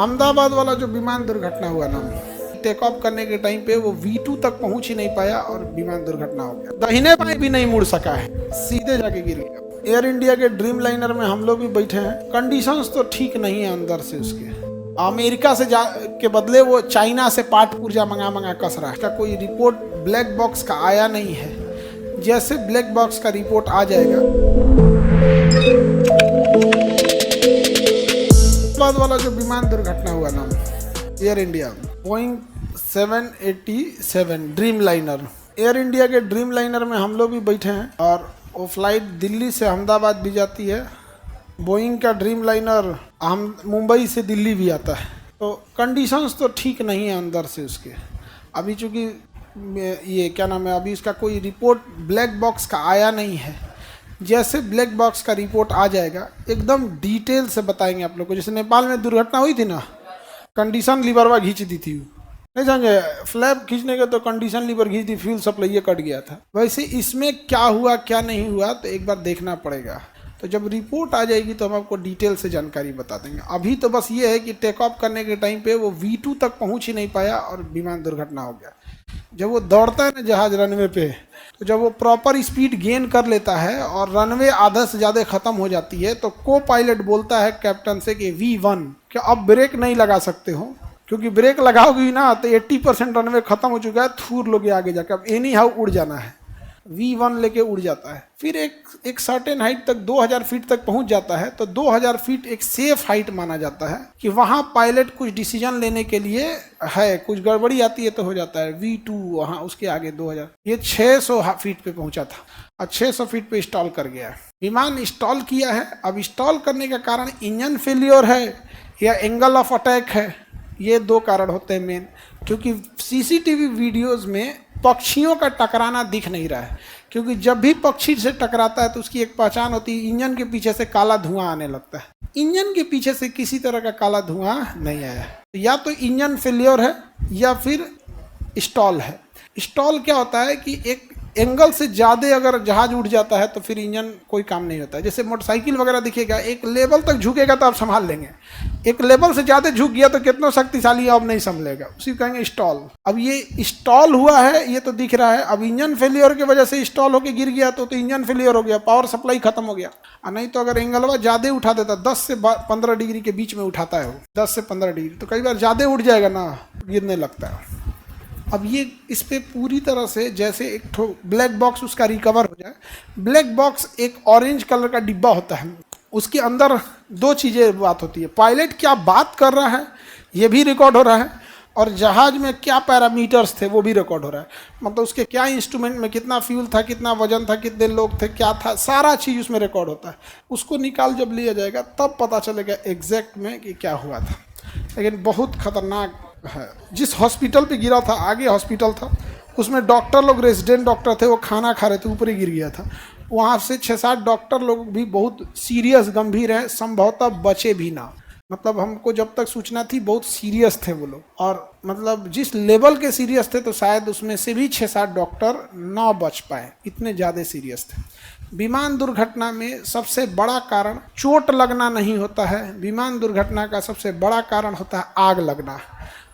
अहमदाबाद वाला जो विमान दुर्घटना हुआ ना, टेक ऑफ करने के टाइम पे वो V2 तक पहुंच ही नहीं पाया और विमान दुर्घटना हो गया। दाहिने बाएं भी नहीं मुड़ सका है, सीधे जाके गिर गया। एयर इंडिया के ड्रीम लाइनर में हम लोग भी बैठे हैं। कंडीशंस तो ठीक नहीं है अंदर से उसके। अमेरिका से के बदले वो चाइना से पार्ट पुर्जा मंगा कस रहा है। इसका कोई रिपोर्ट ब्लैक बॉक्स का आया नहीं है। जैसे ब्लैक बॉक्स का रिपोर्ट आ जाएगा, बाद वाला जो विमान दुर्घटना हुआ ना air India Boeing 787 dream liner, air India के ड्रीम लाइनर में हम लोग भी बैठे हैं और वो फ्लाइट दिल्ली से अहमदाबाद भी जाती है। बोइंग का ड्रीम लाइनर मुंबई से दिल्ली भी आता है। तो कंडीशंस तो ठीक नहीं है अंदर से उसके। अभी चूँकि ये क्या नाम है, अभी इसका कोई रिपोर्ट ब्लैक बॉक्स का आया नहीं है। जैसे ब्लैक बॉक्स का रिपोर्ट आ जाएगा एकदम डिटेल से बताएंगे आप लोग को। जैसे नेपाल में दुर्घटना हुई थी ना, कंडीशन लीवरवा खींच दी थी, नहीं समझे, फ्लैप खींचने के तो कंडीशन लीवर खींच दी, फ्यूल सप्लाई कट गया था। वैसे इसमें क्या हुआ क्या नहीं हुआ तो एक बार देखना पड़ेगा। तो जब रिपोर्ट आ जाएगी तो हम आपको डिटेल से जानकारी बता देंगे। अभी तो बस ये है कि टेक ऑफ करने के टाइम पे वो V2 तक पहुंच ही नहीं पाया और विमान दुर्घटना हो गया। जब वो दौड़ता है ना जहाज रनवे पे, तो जब वो प्रॉपर स्पीड गेन कर लेता है और रनवे आधा से ज़्यादा ख़त्म हो जाती है, तो को पायलट बोलता है कैप्टन से कि V1 क्या अब ब्रेक नहीं लगा सकते हो, क्योंकि ब्रेक लगाओगी ना तो 80% रनवे ख़त्म हो चुका है, थूर लोगे आगे जाकर, अब एनी हाउ उड़ जाना है। V1 लेके उड़ जाता है। फिर एक सर्टेन हाइट तक 2000 फीट तक पहुंच जाता है। तो 2000 फीट एक सेफ हाइट माना जाता है कि वहां पायलट कुछ डिसीजन लेने के लिए है, कुछ गड़बड़ी आती है तो हो जाता है। V2 वहां उसके आगे 2000, ये 600 फीट पे पहुंचा था और 600 फीट पे इंस्टॉल कर गया है। विमान इंस्टॉल किया है। अब इंस्टॉल करने का कारण इंजन फेलियर है या एंगल ऑफ अटैक है, ये दो कारण होते हैं मेन। क्योंकि CCTV वीडियोज़ में पक्षियों का टकराना दिख नहीं रहा है, क्योंकि जब भी पक्षी से टकराता है तो उसकी एक पहचान होती है, इंजन के पीछे से काला धुआं आने लगता है। इंजन के पीछे से किसी तरह का काला धुआं नहीं आया। तो या तो इंजन फेलियर है या फिर स्टॉल है। स्टॉल क्या होता है कि एक एंगल से ज़्यादा अगर जहाज उड़ जाता है तो फिर इंजन कोई काम नहीं होता है। जैसे मोटरसाइकिल वगैरह दिखेगा, एक लेवल तक झुकेगा तो आप संभाल लेंगे, एक लेवल से ज़्यादा झुक गया तो कितना शक्तिशाली है अब नहीं संभलेगा, उसी को कहेंगे स्टॉल। अब ये स्टॉल हुआ है, ये तो दिख रहा है। अब इंजन फेलियर की वजह से स्टॉल होकर गिर गया तो इंजन फेलियर हो गया, पावर सप्लाई खत्म हो गया। और नहीं तो अगर एंगलवा ज़्यादा उठा देता, 10 से 15 डिग्री के बीच में उठाता है वो, 10 से 15 डिग्री, तो कई बार ज़्यादा उठ जाएगा ना, गिरने लगता है। अब ये इस पे पूरी तरह से जैसे एक ठो ब्लैक बॉक्स उसका रिकवर हो जाए। ब्लैक बॉक्स एक ऑरेंज कलर का डिब्बा होता है, उसके अंदर दो चीज़ें बात होती है। पायलट क्या बात कर रहा है ये भी रिकॉर्ड हो रहा है, और जहाज में क्या पैरामीटर्स थे वो भी रिकॉर्ड हो रहा है। मतलब उसके क्या इंस्ट्रूमेंट में कितना फ्यूल था, कितना वजन था, कितने लोग थे, क्या था, सारा चीज़ उसमें रिकॉर्ड होता है। उसको निकाल जब लिया जाएगा तब पता चलेगा एग्जैक्ट में कि क्या हुआ था। लेकिन बहुत खतरनाक है। जिस हॉस्पिटल पे गिरा था, आगे हॉस्पिटल था, उसमें डॉक्टर लोग, रेजिडेंट डॉक्टर थे, वो खाना खा रहे थे, ऊपर ही गिर गया था। वहाँ से 6-7 डॉक्टर लोग भी बहुत सीरियस गंभीर हैं, संभवतः बचे भी ना। मतलब हमको जब तक सूचना थी बहुत सीरियस थे वो लोग, और मतलब जिस लेवल के सीरियस थे तो शायद उसमें से भी 6-7 डॉक्टर ना बच पाए, इतने ज़्यादा सीरियस थे। विमान दुर्घटना में सबसे बड़ा कारण चोट लगना नहीं होता है। विमान दुर्घटना का सबसे बड़ा कारण होता है आग लगना।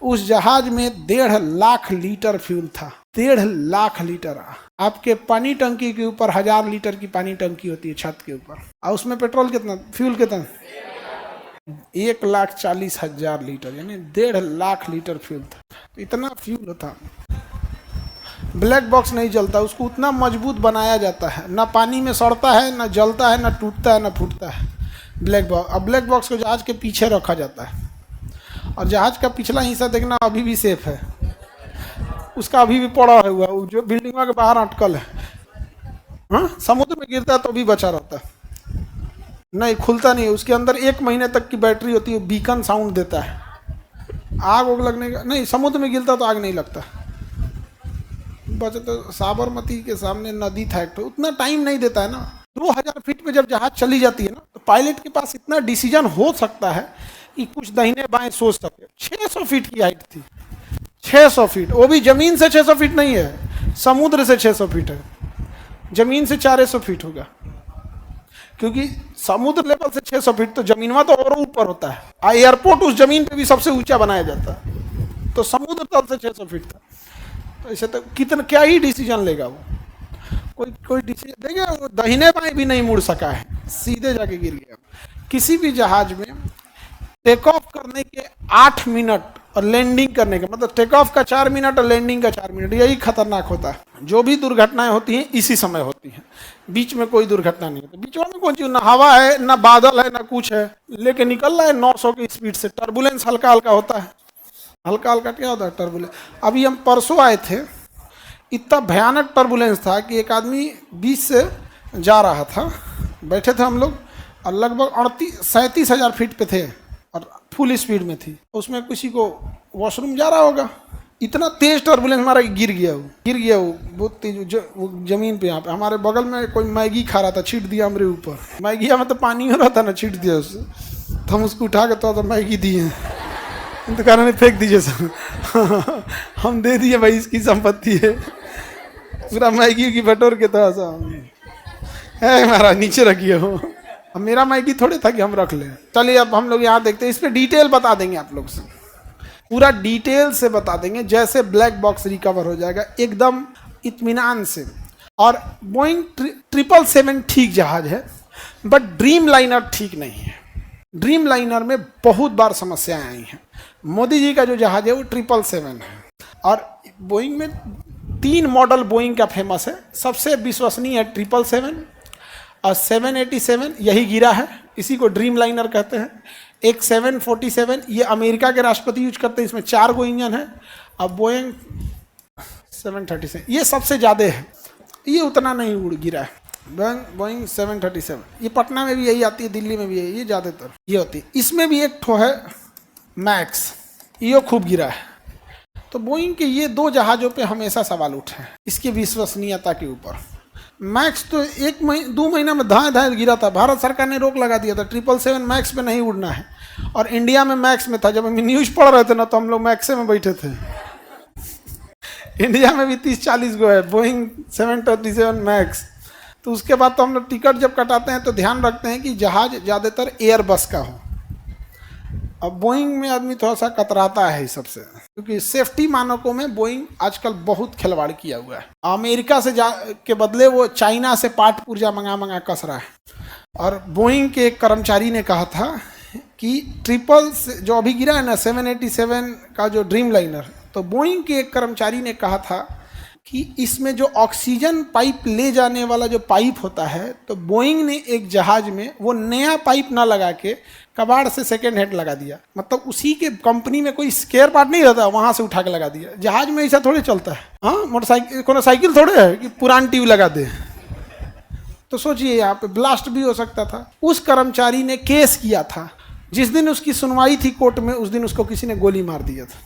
उस जहाज में 1.5 लाख लीटर फ्यूल था, 1.5 लाख लीटर। आपके पानी टंकी के ऊपर 1000 लीटर की पानी टंकी होती है छत के ऊपर, और उसमें पेट्रोल कितना, फ्यूल कितना, 1,40,000 लीटर, यानी 1.5 लाख लीटर फ्यूल था। तो इतना फ्यूल था। ब्लैक बॉक्स नहीं जलता, उसको उतना मजबूत बनाया जाता है, ना पानी में सड़ता है, ना जलता है, ना टूटता है, ना फूटता है ब्लैक बॉक्स। अब ब्लैक बॉक्स को जहाज के पीछे रखा जाता है, और जहाज का पिछला हिस्सा देखना अभी भी सेफ है, उसका अभी भी पड़ा हुआ है, जो बिल्डिंग के बाहर अटकल है। हाँ, समुद्र में गिरता है तो भी बचा रहता है, नहीं खुलता नहीं है। उसके अंदर 1 महीने तक की बैटरी होती है, बीकन साउंड देता है। आग उग लगने का नहीं, समुद्र में गिरता तो आग नहीं लगता। बचे तो साबरमती के सामने नदी था एक, तो उतना टाइम नहीं देता है ना। 2000 फीट पे जब जहाज चली जाती है ना, तो पायलट के पास इतना डिसीजन हो सकता है कि कुछ दाहिने बाएं सोच सके। 600 फीट की हाइट थी, 600 फीट, वो भी जमीन से 600 फीट नहीं है, समुद्र से 600 फीट है, जमीन से 400 फीट होगा। क्योंकि समुद्र लेवल से 600 फीट तो जमीनवा तो और ऊपर होता है। एयरपोर्ट उस जमीन पे भी सबसे ऊंचा बनाया जाता है, तो समुद्र तल से 600 फीट था। तो ऐसे तो कितना क्या ही डिसीजन लेगा वो, कोई डिसीजन देगा? वो दाहिने बाएं भी नहीं मुड़ सका है, सीधे जाके गिर गया। किसी भी जहाज में टेक ऑफ करने के 8 मिनट और लैंडिंग करने के, मतलब टेक ऑफ का 4 मिनट और लैंडिंग का 4 मिनट, यही खतरनाक होता है। जो भी दुर्घटनाएं होती हैं इसी समय होती हैं, बीच में कोई दुर्घटना नहीं होती। बीच में कौन चीज, ना हवा है ना बादल है ना कुछ है, लेके निकल रहा है 900 की स्पीड से। टर्बुलेंस हल्का हल्का होता है, हल्का हल्का क्या होता है टर्बुलेंस। अभी हम परसों आए थे, इतना भयानक टर्बुलेंस था कि एक आदमी बीच से जा रहा था, बैठे थे हम लोग, और लगभग 37 हज़ार फीट पे थे और फुल स्पीड में थी। उसमें किसी को वॉशरूम जा रहा होगा, इतना तेज टर्बुलेंस मारा कि गिर गया वो बहुत तेज वो जमीन पे। यहाँ पे हमारे बगल में कोई मैगी खा रहा था, छीट दिया हमारे ऊपर। मैगी में तो पानी हो रहा था ना, छीट दिया उससे, तो हम उसको उठा के तो मैगी दिए, दुकान ने फेंक दीजिए सर। हम दे दिए भाई, इसकी संपत्ति है। पूरा मैगी की बटोर के थोड़ा सा है हमारा, नीचे रखिए हो। अब मेरा मैगी थोड़े था कि हम रख लें। चलिए अब हम लोग यहाँ देखते हैं, इस पर डिटेल बता देंगे आप लोग से, पूरा डिटेल से बता देंगे, जैसे ब्लैक बॉक्स रिकवर हो जाएगा एकदम इत्मीनान से। और बोइंग 777 ठीक जहाज है, बट ड्रीम लाइनर ठीक नहीं है। ड्रीम लाइनर में बहुत बार समस्याएं आई हैं। मोदी जी का जो जहाज है वो 777 है, और बोइंग में 3 मॉडल बोइंग का फेमस है। सबसे विश्वसनीय है 777 और 787, यही गिरा है, इसी को ड्रीम लाइनर कहते हैं। एक 747, ये अमेरिका के राष्ट्रपति यूज करते हैं, इसमें 4 गो इंजन है। अब बोइंग 737 ये सबसे ज़्यादा है, ये उतना नहीं उड़ गिरा है। बोइंग 737 ये पटना में भी यही आती है, दिल्ली में भी यही, ये ज़्यादातर ये होती है। इसमें भी एक ठो है मैक्स, ये खूब गिरा है। तो बोइंग के ये 2 जहाज़ों पे हमेशा सवाल उठे हैं इसकी विश्वसनीयता के ऊपर। मैक्स तो 2 महीना में धाए गिरा था, भारत सरकार ने रोक लगा दिया था, 777 मैक्स पे नहीं उड़ना है। और इंडिया में मैक्स में था, जब हम न्यूज़ पढ़ रहे थे ना तो हम लोग मैक्से में बैठे थे। इंडिया में भी 30-40 गो है बोइंग 737 मैक्स। तो उसके बाद तो हम लोग टिकट जब कटाते हैं तो ध्यान रखते हैं कि जहाज ज़्यादातर एयरबस का हो। अब बोइंग में आदमी थोड़ा सा कतराता है इस सबसे, क्योंकि सेफ्टी मानकों में बोइंग आजकल बहुत खिलवाड़ किया हुआ है। अमेरिका से के बदले वो चाइना से पार्ट पुर्जा मंगा कस रहा है। और बोइंग के एक कर्मचारी ने कहा था कि जो अभी गिरा है ना 787 का जो ड्रीम लाइनर, तो बोइंग के एक कर्मचारी ने कहा था कि इसमें जो ऑक्सीजन पाइप ले जाने वाला जो पाइप होता है, तो बोइंग ने एक जहाज में वो नया पाइप ना लगा के कबाड़ से सेकेंड हैंड लगा दिया। मतलब उसी के कंपनी में कोई स्केयर पार्ट नहीं रहता, वहां से उठा के लगा दिया। जहाज में ऐसा थोड़े चलता है। हाँ, मोटरसाइकिल कोनो साइकिल थोड़े है कि पुरान ट्यूब लगा दे। तो सोचिए यहाँ पे ब्लास्ट भी हो सकता था। उस कर्मचारी ने केस किया था, जिस दिन उसकी सुनवाई थी कोर्ट में, उस दिन उसको किसी ने गोली मार दिया था।